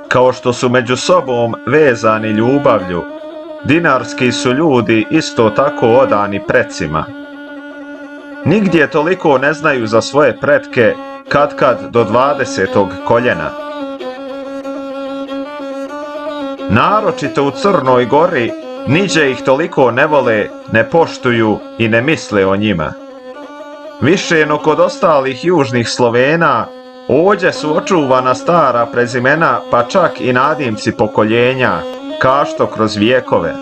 Kao što su među sobom vezani ljubavlju, dinarski su ljudi isto tako odani precima. Nigdje toliko ne znaju za svoje pretke, katkad do 20. koljena. Naročito u Crnoj Gori niđe ih toliko ne vole, ne poštuju i ne misle o njima. Više no kod ostalih južnih Slovena, ovdje su očuvana stara prezimena, pa čak i nadimci pokoljenja, kašto kroz vijekove.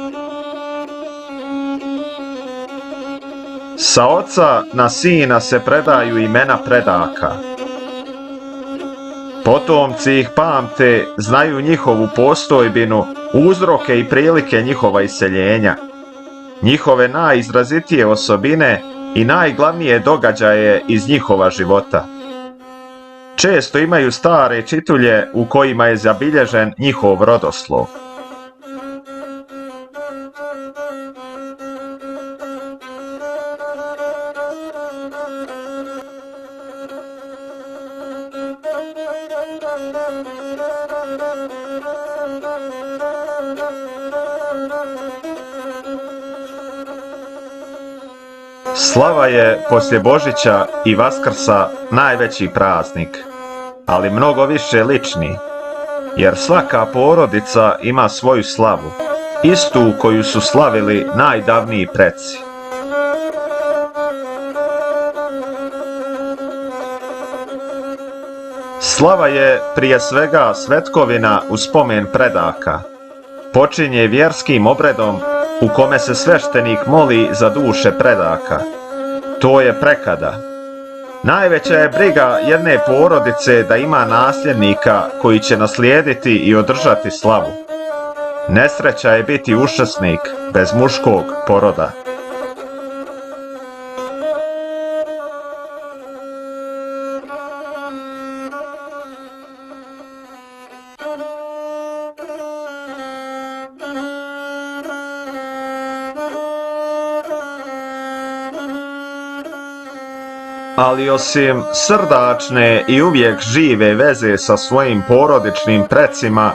Sa oca na sina se predaju imena predaka. Potomci ih pamte, znaju njihovu postojbinu, uzroke i prilike njihova iseljenja, njihove najizrazitije osobine i najglavnije događaje iz njihova života. Često imaju stare čitulje u kojima je zabilježen njihov rodoslov. Slava je poslije Božića i Vaskrsa najveći praznik, ali mnogo više lični, jer svaka porodica ima svoju slavu, istu koju su slavili najdavniji preci. Slava je prije svega svetkovina u spomen predaka. Počinje vjerskim obredom u kome se sveštenik moli za duše predaka. To je prekada. Najveća je briga jedne porodice da ima nasljednika koji će naslijediti i održati slavu. Nesreća je biti učesnik bez muškog poroda. Ali osim srdačne i uvijek žive veze sa svojim porodičnim precima,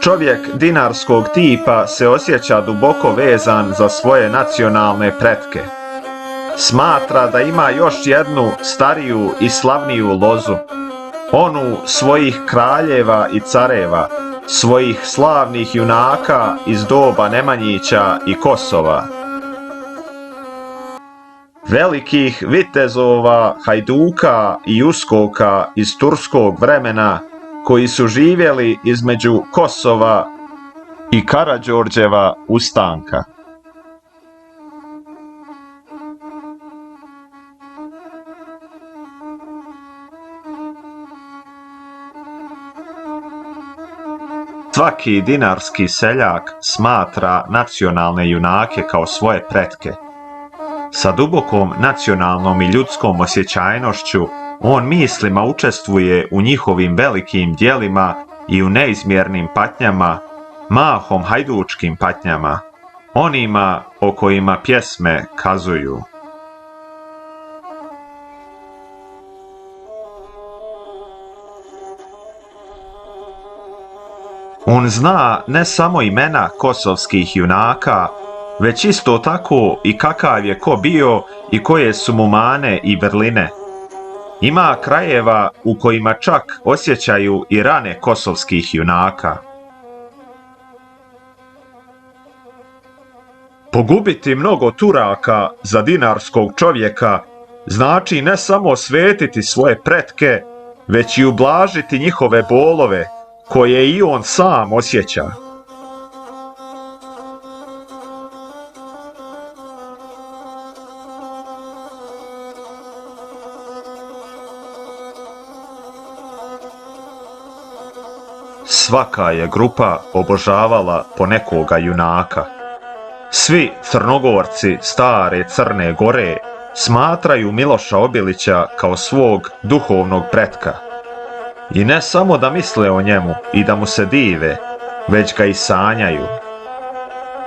čovjek dinarskog tipa se osjeća duboko vezan za svoje nacionalne pretke. Smatra da ima još jednu stariju i slavniju lozu, onu svojih kraljeva i careva, svojih slavnih junaka iz doba Nemanjića i Kosova. Velikih vitezova, hajduka i uskoka iz turskog vremena koji su živjeli između Kosova i Karađorđeva ustanka. Svaki dinarski seljak smatra nacionalne junake kao svoje pretke. Sa dubokom nacionalnom i ljudskom osjećajnošću on mislima učestvuje u njihovim velikim djelima i u neizmjernim patnjama, mahom hajdučkim patnjama, onima o kojima pjesme kazuju. On zna ne samo imena kosovskih junaka, već isto tako i kakav je ko bio i koje su mu mane i vrline. Ima krajeva u kojima čak osjećaju i rane kosovskih junaka. Pogubiti mnogo Turaka za dinarskog čovjeka znači ne samo osvetiti svoje pretke, već i ublažiti njihove bolove koje i on sam osjeća. Svaka je grupa obožavala po nekoga junaka. Svi Crnogorci stare Crne Gore smatraju Miloša Obilića kao svog duhovnog pretka. I ne samo da misle o njemu i da mu se dive, već ga i sanjaju.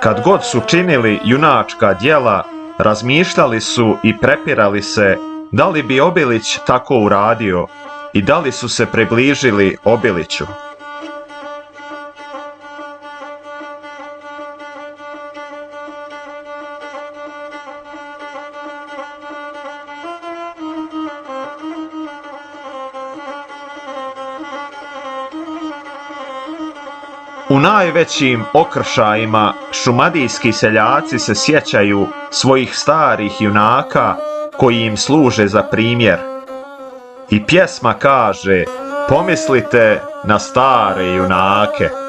Kad god su činili junačka djela, razmišljali su i prepirali se da li bi Obilić tako uradio i da li su se približili Obiliću. U najvećim okršajima šumadijski seljaci se sjećaju svojih starih junaka koji im služe za primjer. I pjesma kaže: pomislite na stare junake.